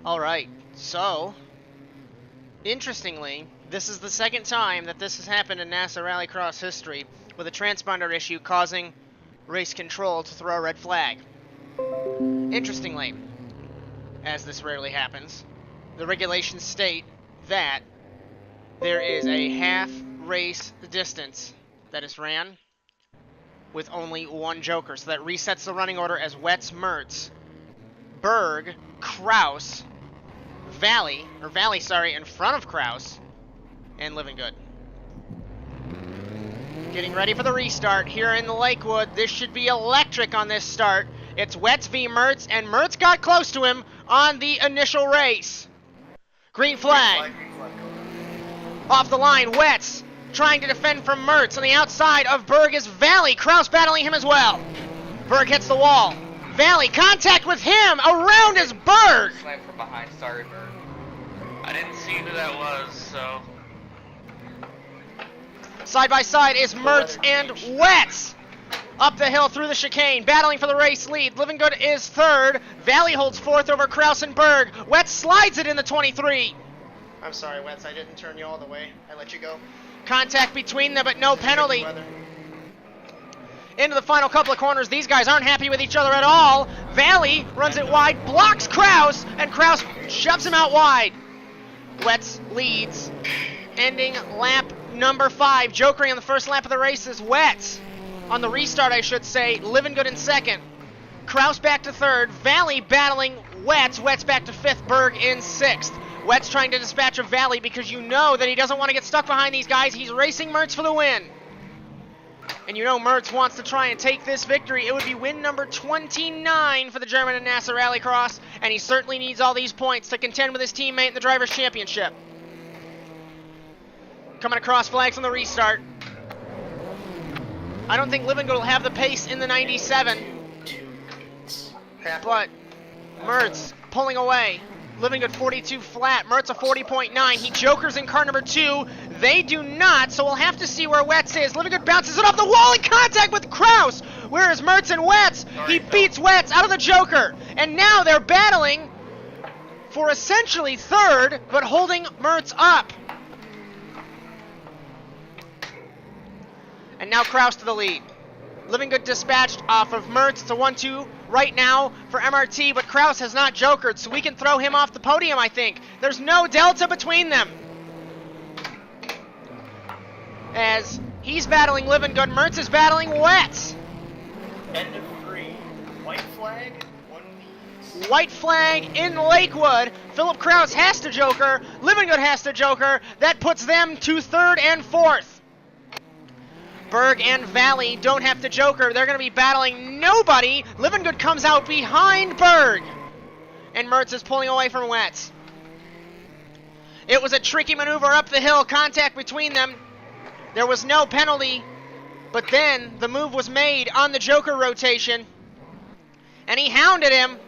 Alright, so, interestingly, this is the second time that this has happened in NASA RallyCross history, with a transponder issue causing race control to throw a red flag. Interestingly, as this rarely happens, the regulations state that there is a half race distance that is ran with only one joker, so that resets the running order as Wetz, Mertz, Berg, Kraus, Valley in front of Kraus, and Living Good. Getting ready for the restart here in Lakewood. This should be electric on this start. It's Wetz v. Mertz, and Mertz got close to him on the initial race. Green flag. Off the line, Wetz trying to defend from Mertz. On the outside of Berg is Valley. Kraus battling him as well. Berg hits the wall. Valley, contact with him. Around is Berg. Slam from behind. Sorry, Berg. I didn't see who that was, so. Side by side is Mertz and Wetz. Up the hill through the chicane, battling for the race lead. Living Good is third. Valley holds fourth over Kraus and Berg. Wetz slides it in the 23. I'm sorry, Wetz, I didn't turn you all the way. I let you go. Contact between them, but no penalty. Into the final couple of corners. These guys aren't happy with each other at all. Valley runs it wide, blocks Kraus, and Kraus shoves him out wide. Wetz leads, ending lap number 5. Jokering on the first lap of the race is Wetz. On the restart, I should say, Living Good in second. Kraus back to third. Valley battling Wetz. Wetz back to fifth. Berg in sixth. Wetz trying to dispatch of Valley because you know that he doesn't want to get stuck behind these guys. He's racing Mertz for the win. And you know Mertz wants to try and take this victory. It would be win number 29 for the German in NASA RallyCross, and he certainly needs all these points to contend with his teammate in the Drivers' Championship. Coming across flags on the restart. I don't think Living Good will have the pace in the 97. But Mertz pulling away. Living Good 42 flat. Mertz a 40.9. He jokers in car number 2. They do not, so we'll have to see where Wetz is. Living Good bounces it off the wall in contact with Kraus. Where is Mertz and Wetz? He beats Wetz out of the joker. And now they're battling for essentially third, but holding Mertz up. And now Kraus to the lead. Living Good dispatched off of Mertz. It's a 1-2 right now for MRT, but Kraus has not jokered, so we can throw him off the podium, I think. There's no delta between them. As he's battling Living Good, Mertz is battling Wetz. End of 3. White flag, 1 piece. White flag in Lakewood. Philip Kraus has to joker. Living Good has to joker. That puts them to third and fourth. Berg and Valley don't have to joker. They're going to be battling nobody. Living Good comes out behind Berg. And Mertz is pulling away from Wetz. It was a tricky maneuver up the hill. Contact between them. There was no penalty. But then the move was made on the joker rotation. And he hounded him.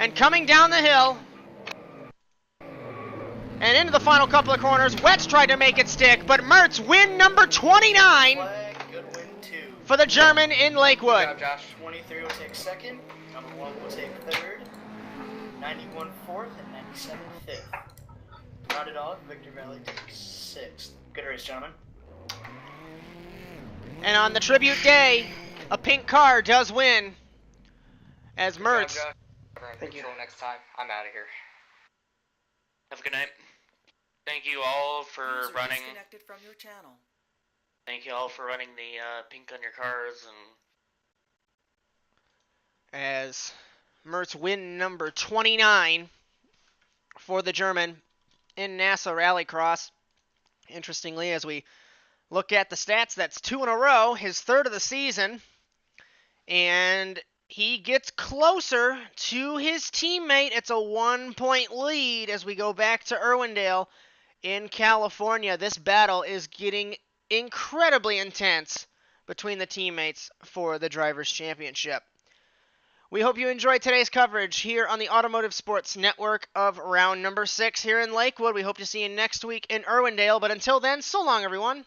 And coming down the hill. And into the final couple of corners, Wetz tried to make it stick, but Mertz win number 29 Flag, good win 2. for the German in Lakewood. Good job, Josh. 23 will take second, number 1 will take third, 91 fourth, and 97 fifth. Rounded off, Victor Valley takes sixth. Good race, gentlemen. And on the tribute day, a pink car does win as Mertz. Good job, Josh. Thank you. Next time, I'm out of here. Have a good night. Thank you all for running. From your channel. Thank you all for running the pink on your cars and. As Mertz win number 29 for the German in NASA RallyCross. Interestingly, as we look at the stats, that's 2 in a row, his third of the season. And he gets closer to his teammate. It's a 1-point lead as we go back to Irwindale in California. This battle is getting incredibly intense between the teammates for the Drivers' Championship. We hope you enjoyed today's coverage here on the Automotive Sports Network of round number 6 here in Lakewood. We hope to see you next week in Irwindale, but until then, so long, everyone.